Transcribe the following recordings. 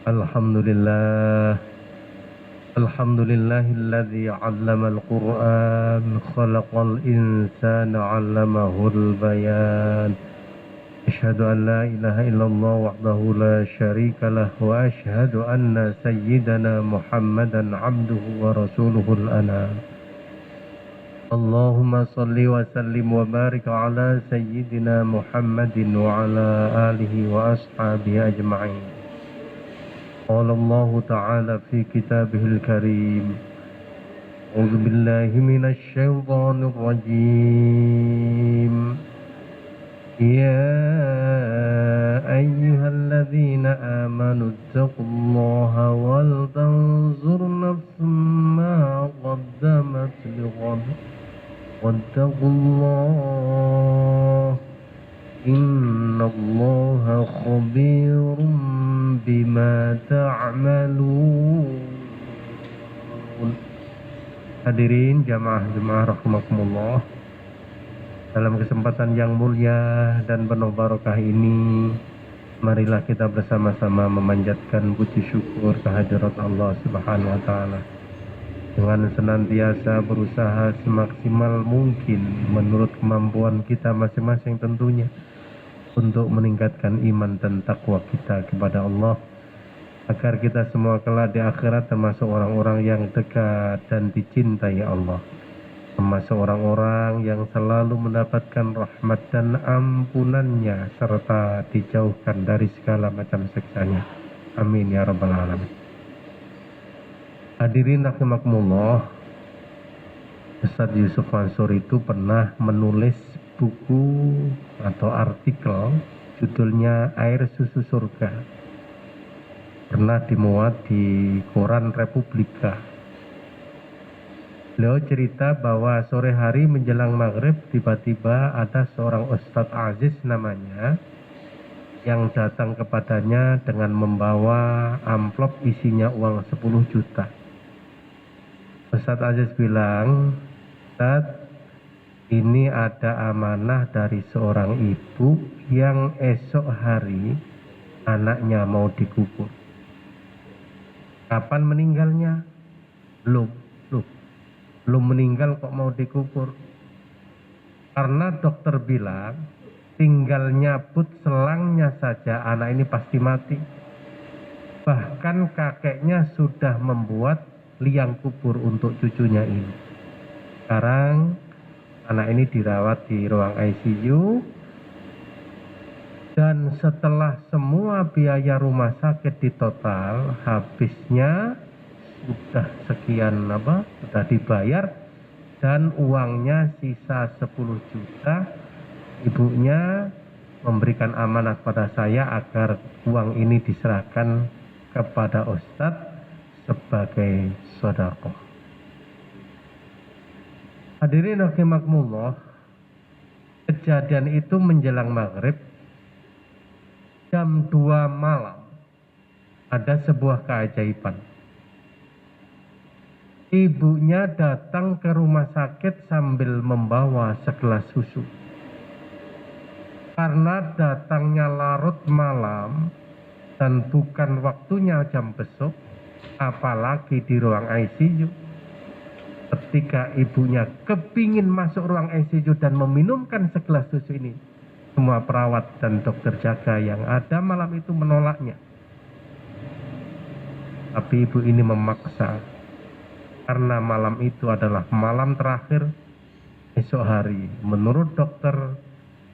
Alhamdulillah. Alhamdulillahilladzi 'allamal Qur'an khalaqal insana 'allamahul bayan. Asyhadu an la ilaha illallah wahdahu la syarika lah wa asyhadu anna sayyidana Muhammadan 'abduhu wa rasuluhul anam. Allahumma salli wa sallim wa barik ala sayyidina Muhammadin wa ala alihi wa ashabihi ajma'in. Qala Allah Ta'ala fi kitabihil karim. A'udzu billahi minasy syaithanir rajim. Ya ayyuhalladzina amanu taqullaha wal tanzur nafsum ma qaddamat lighad. Wattaqullah innallaha khabirum bima ta'malun. Hadirin jamaah rahimakumullah, dalam kesempatan yang mulia dan penuh barokah ini, marilah kita bersama-sama memanjatkan puji syukur kehadirat Allah Subhanahu wa taala dengan senantiasa berusaha semaksimal mungkin menurut kemampuan kita masing-masing tentunya untuk meningkatkan iman dan takwa kita kepada Allah, agar kita semua kelak di akhirat termasuk orang-orang yang dekat dan dicintai Allah, termasuk orang-orang yang selalu mendapatkan rahmat dan ampunannya serta dijauhkan dari segala macam siksanya. Amin ya rabbal alamin. Hadirin rahimakumullah, Ustaz Yusuf Mansur itu pernah menulis buku atau artikel judulnya Air Susu Surga. Pernah dimuat di koran Republika. Beliau cerita bahwa sore hari menjelang maghrib tiba-tiba ada seorang Ustadz Aziz namanya yang datang kepadanya dengan membawa amplop isinya uang 10 juta. Ustadz Aziz bilang, Ustadz, ini ada amanah dari seorang ibu yang esok hari anaknya mau dikubur. Kapan meninggalnya? Belum meninggal kok mau dikubur. Karena dokter bilang tinggal nyabut selangnya saja anak ini pasti mati. Bahkan kakeknya sudah membuat liang kubur untuk cucunya ini. Sekarang anak ini dirawat di ruang ICU, dan setelah semua biaya rumah sakit ditotal, habisnya sudah sekian sudah dibayar, dan uangnya sisa 10 juta. Ibunya memberikan amanah pada saya agar uang ini diserahkan kepada Ustadz sebagai sedekah. Hadirin rahimakumullah, kejadian itu menjelang maghrib jam 2 malam. Ada sebuah keajaiban. Ibunya datang ke rumah sakit sambil membawa segelas susu. Karena datangnya larut malam dan bukan waktunya jam besok, apalagi di ruang ICU. Ketika ibunya kepingin masuk ruang ICU dan meminumkan segelas susu ini, semua perawat dan dokter jaga yang ada malam itu menolaknya. Tapi ibu ini memaksa, karena malam itu adalah malam terakhir. Esok hari menurut dokter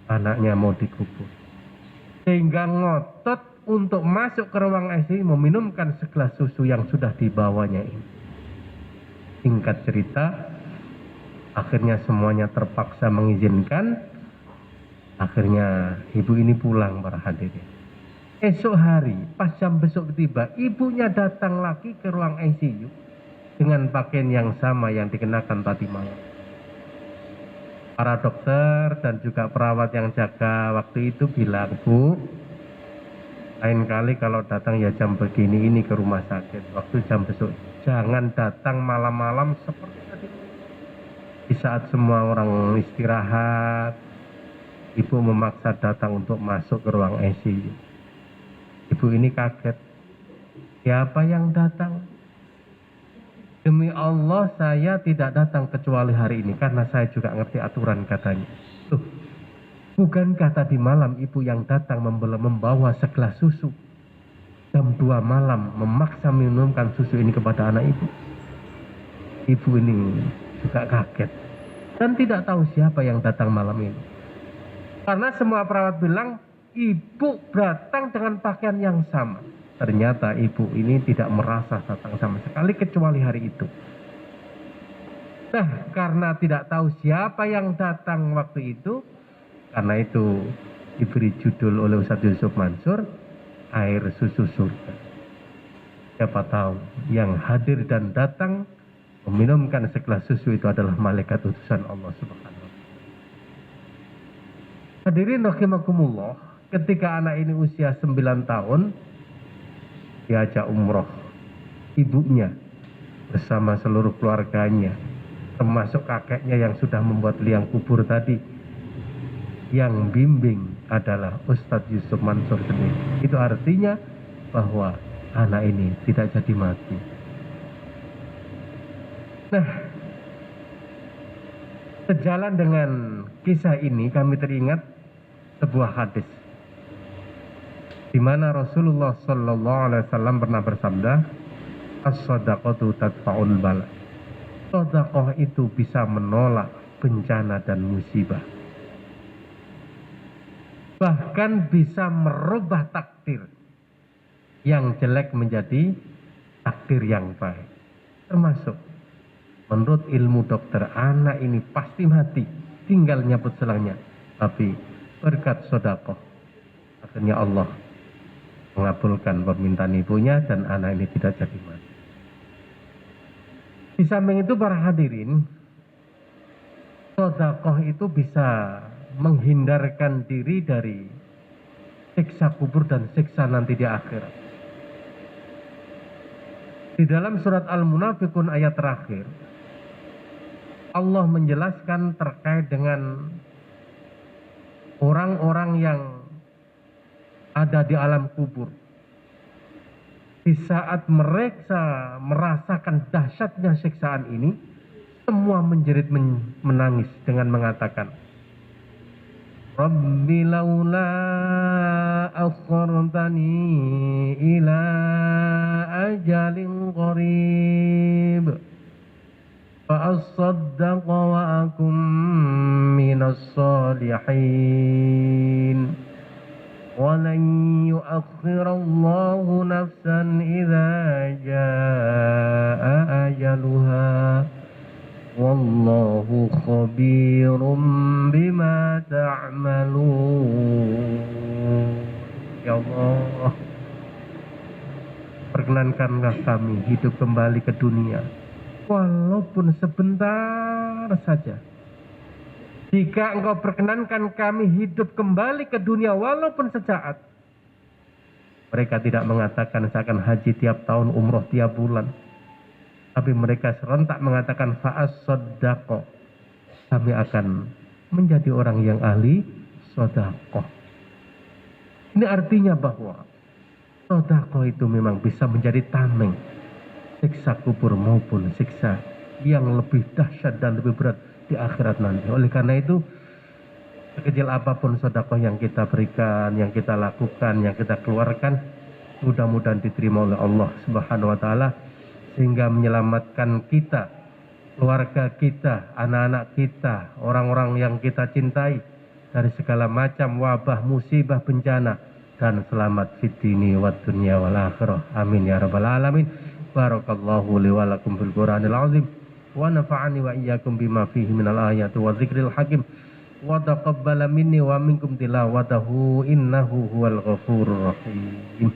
anaknya mau dikubur, sehingga ngotot untuk masuk ke ruang ICU meminumkan segelas susu yang sudah dibawanya ini. Singkat cerita, akhirnya semuanya terpaksa mengizinkan. Akhirnya ibu ini pulang para hadirin. Esok hari pas jam besok tiba, ibunya datang lagi ke ruang ICU dengan pakaian yang sama yang dikenakan tadi malam. Para dokter dan juga perawat yang jaga waktu itu bilang, Bu, lain kali kalau datang ya jam begini ini ke rumah sakit, waktu jam besok jangan datang malam-malam seperti tadi. Di saat semua orang istirahat, ibu memaksa datang untuk masuk ke ruang ICU. Ibu ini kaget. Siapa yang datang? Demi Allah saya tidak datang kecuali hari ini karena saya juga ngerti aturan, katanya. Tuh, bukankah tadi malam ibu yang datang membawa segelas susu? Jam 2 malam memaksa minumkan susu ini kepada anak ibu. Ibu ini juga kaget dan tidak tahu siapa yang datang malam ini. Karena semua perawat bilang ibu datang dengan pakaian yang sama. Ternyata ibu ini tidak merasa datang sama sekali kecuali hari itu. Nah, karena tidak tahu siapa yang datang waktu itu, karena itu diberi judul oleh Ustadz Yusuf Mansur, Air Susu Surga. Siapa tahu yang hadir dan datang meminumkan segelas susu itu adalah malaikat utusan Allah Subhanahu wa Ta'ala. Hadirin rahimakumullah, ketika anak ini usia 9 tahun, diajak umroh ibunya bersama seluruh keluarganya, termasuk kakeknya yang sudah membuat liang kubur tadi. Yang bimbing adalah Ustadz Yusuf Mansur sendiri. Itu artinya bahwa anak ini tidak jadi mati. Nah, sejalan dengan kisah ini kami teringat sebuah hadis di mana Rasulullah Shallallahu Alaihi Wasallam pernah bersabda, as-sadaqatu tadfa'ul bala. Sedekah itu bisa menolak bencana dan musibah. Bahkan bisa merubah takdir yang jelek menjadi takdir yang baik. Termasuk menurut ilmu dokter, anak ini pasti mati, tinggal nyabut selangnya. Tapi berkat sedekah akhirnya Allah mengabulkan permintaan ibunya dan anak ini tidak jadi mati. Di samping itu para hadirin, sedekah itu bisa menghindarkan diri dari siksa kubur dan siksa nanti di akhirat. Di dalam surat Al-Munafiqun ayat terakhir, Allah menjelaskan terkait dengan orang-orang yang ada di alam kubur. Di saat mereka merasakan dahsyatnya siksaan ini, semua menjerit menangis dengan mengatakan, Rabbi laula akhartani ila ajalin qarib fa asaddaqa wa akum minas salihin. وَلَنْ يُؤَخِّرَ اللَّهُ نَفْسًا إِذَا جَاءَ أَجَلُهَا وَاللَّهُ خَبِيرٌ بِمَا تَعْمَلُونَ. Ya Allah, perkenankanlah kami hidup kembali ke dunia walaupun sebentar saja. Jika engkau perkenankan kami hidup kembali ke dunia walaupun sesaat. Mereka tidak mengatakan seakan haji tiap tahun, umroh tiap bulan. Tapi mereka serentak mengatakan fa'as-soddaqo. Kami akan menjadi orang yang ahli sodakoh. Ini artinya bahwa sodakoh itu memang bisa menjadi tameng siksa kubur maupun siksa yang lebih dahsyat dan lebih berat di akhirat nanti. Oleh karena itu, sekecil apapun sedekah yang kita berikan, yang kita lakukan, yang kita keluarkan, mudah-mudahan diterima oleh Allah Subhanahu wa Ta'ala, sehingga menyelamatkan kita, keluarga kita, anak-anak kita, orang-orang yang kita cintai dari segala macam wabah, musibah, bencana, dan selamat fid dini wad dunya wal akhirah. Amin ya rabbal alamin. Barakallahu li wa lakum bil Qur'anil azim. Wa nafa'ani wa iyyakum bima fihi minal ayati wa dzikril hakim wa taqabbala minni wa minkum tilawatahu innahu huwal ghafurur rahim.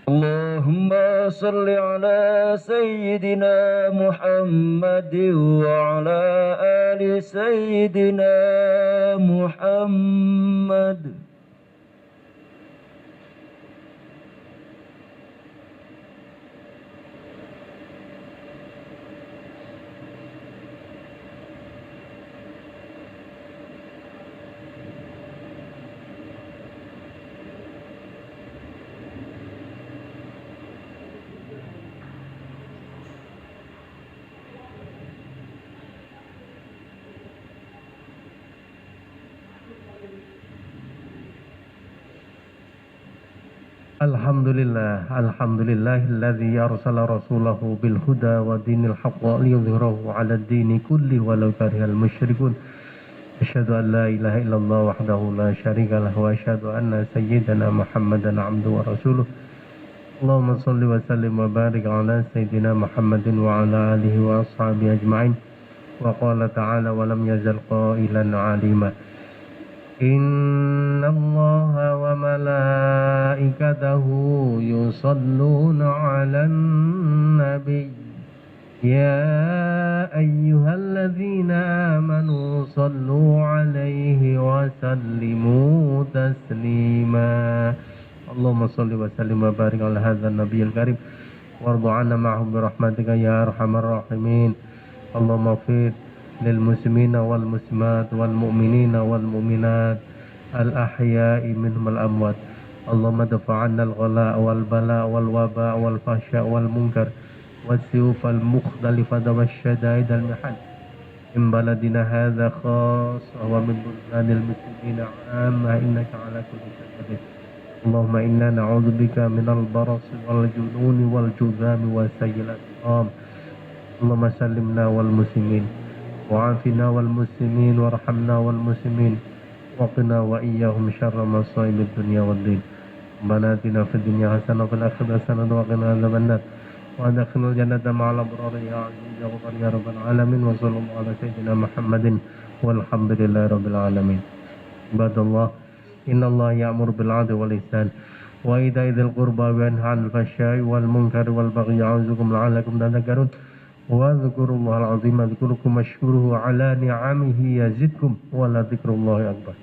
Allahumma salli ala sayyidina Muhammad wa ala ali sayyidina Muhammad. Alhamdulillahilladzi arsala rasulahu bil huda wa dinil haqq liyudhhirahu 'ala ad-dini kulli walau karihal musyrikun. Asyhadu an la ilaha illallah wahdahu la syarika lahu wa asyhadu anna sayyidana Muhammadan 'abduhu wa rasuluh. Allahumma shalli wa sallim wa barik 'ala sayyidina Muhammadin wa 'ala alihi wa ashabihi ajma'in. Wa qala ta'ala wa lam yazal qailan 'alima. Inna Allaha wa malaikatahu yusalluna 'alan nabiy. Ya ayyuhalladzina amanu sallu 'alaihi wa sallimu taslima. Allahumma salli wa sallim wa barik 'ala hadzal nabiyil karim warḍa 'anna ma'hum bi rahmatika ya arhamar rahimin. Allahumma ighfir lil muslimina wal muslimat wal mu'minina wal mu'minat al ahya'i minhum al amwat. Allahumma dafa' 'anna al ghala wal bala wal waba wal fahsya wal munkar والسيوف المختلفة والشدائد المحن من بلدنا هذا خاصة ومن بلدان المسلمين عامة إنك على كل شيء قدير. اللهم إنا نعوذ بك من البرص والجنون والجذام وسيء الأسقام. اللهم سلمنا والمسلمين وعافنا والمسلمين وارحمنا والمسلمين وقنا وإياهم شر مصائب الدنيا والدين. ربنا آتنا في الدنيا حسنة وفي الآخرة حسنة وقنا عذاب النار وأدخلنا الجنة مع الأبرار يا عزيز يا غفار يا رب العالمين. وصلى الله على سيدنا محمد والحمد لله رب العالمين. عباد الله إن الله يأمر بالعدل والإحسان وإيتاء ذي القربى وينهى عن الفحشاء والمنكر والبغي يعظكم لعلكم تذكرون. واذكروا الله العظيم يذكركم واشكروه على نعمه يزدكم ولذكر الله أكبر.